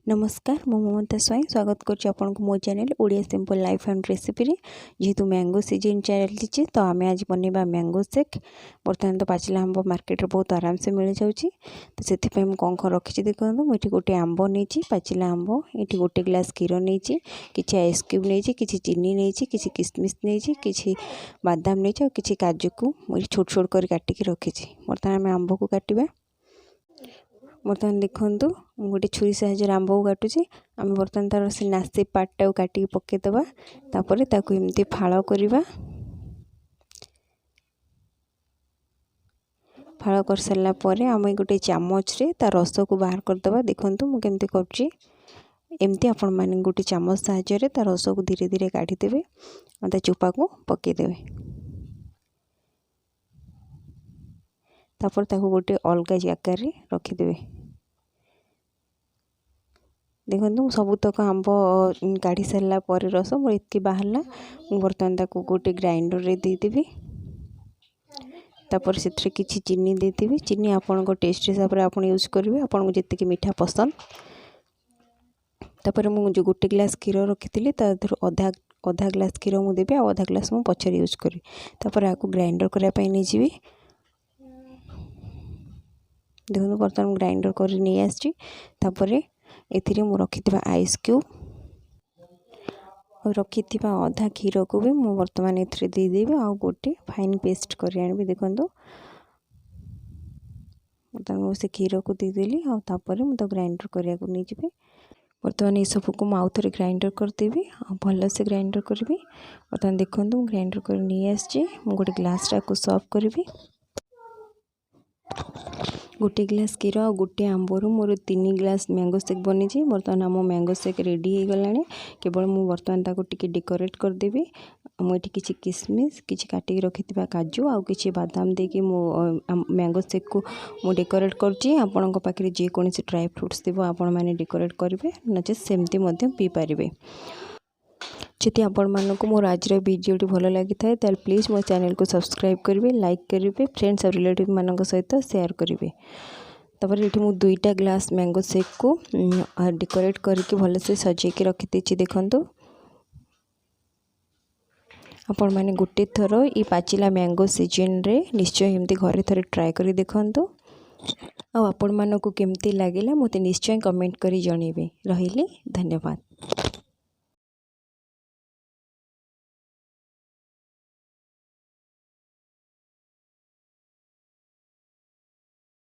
नमस्कार मु ममता स्वाई स्वागत करुच्ची आपन को मो channel Odia simple life and recipe रे जेहेतु मैंगो सीजन चलती तो आम आज बनवा मैंगो शेक। बर्तमान तो पाचिला आंब मार्केट बहुत आराम से मिल जाऊँगी तो से कौन कौन रखी देखो मुझे गोटे आंब नहीं पाचिला आंब ये गोटे ग्लास क्षीर नहीं कि आइस क्यूब नहीं कि चीनी नहीं कि किसमिश नहीं कि बादाम नहीं कि काजू को मुझे छोट छोट कर काटिकी रखी। बर्तमान आम आंब को काटा बर्तमान देखूँ गोटे छुरी साहाଯ୍य आंब को काटुची आम बर्तमान तार से नासी पार्टा को काटिकी पकेदबा तापर ताकू एमती फाड़ करवा फाड़ कर सारा पर आम गोटे चामच रे तार रस को बाहर करदे। देखूँ मुझे करुँची एमती आपण मैंने गोटे चामच साहाଯ୍य तार रस को धीरे धीरे काढ़ीदेवे और चोपा को पकेदेवे तापर ताको गोटे अलग जगार रखीदेवे। देखो सबुतक आंब काढ़ी सारा पर रस मोर इतनी बाहरला बर्तमान ताको गोटे ग्राइंडर रे देदेवी तापर से किसी चीनी देदेवी। चीनी आपण टेस्ट हिसाब से आप यूज करेंगे आपन को जितकी मीठा पसंद। तापर मुझे गोटे ग्लास क्षीर रखी अधा अधा ग्लास क्षीर मुझे देवी आ अधा ग्लास मुझे पचर यूज करी तापर आपको ग्राइंडर करने नहीं जी। देखो बर्तमान ग्राइंडर कर नहीं आसपर एथिरे मु रखी आइस क्यूब और रखी अधा क्षीर को भी मु बर्तमान एथिरे देदेवी आ गोटे फाइन पेस्ट कर आनी। देखो बर्तमान से क्षीर को देदेली आपर मुझे ग्राइंडर करने को नहीं जी। बर्तमान ये सब को आउ थे ग्राइंडर करदेवी भल से ग्राइंडर करी। बर्तमान देखो ग्राइंडर कर नहीं आसी गोटे ग्लास टाक सर्व करी। गोटे ग्लास क्षीर और गोटे आंबर मोर 3 ग्लास मैंगो शेक बनी। बर्तमान आम मैंगो शेक रेडी हो गलानी केवल मु बर्तमान ताको टिके डेकोरेट करदेवी। मुझे किसी किसमिश किसी काटिकी रखी काजू आउ कि बादाम देकी मैंगो शेक को मु डेकोरेट करची। आपण पाखे जेकोसी ड्राई फ्रुट्स थी आपण मैंने डेकोरेट करेंगे नचे सेमती पी पारे। जदि आपण मानक मोर आज वीडियो भल लगी था तो प्लीज मो चैनल को सब्सक्राइब करेंगे लाइक करेंगे फ्रेंड्स और रिलेटिव मान सहित शेयर करेंगे। तापर ये मुझे 2टा ग्लास मैंगो शेक को डेकोरेट करके भल से सजेकी रखी। देखो आपण मैंने गोटे थर ये पाचिला मैंगो सीजन रे निश्चय एमती घरे थरे ट्राए करी देखंतु आपण मानक केमती लगिला मते निश्चय कमेंट करी जणेबे। रहिली धन्यवाद।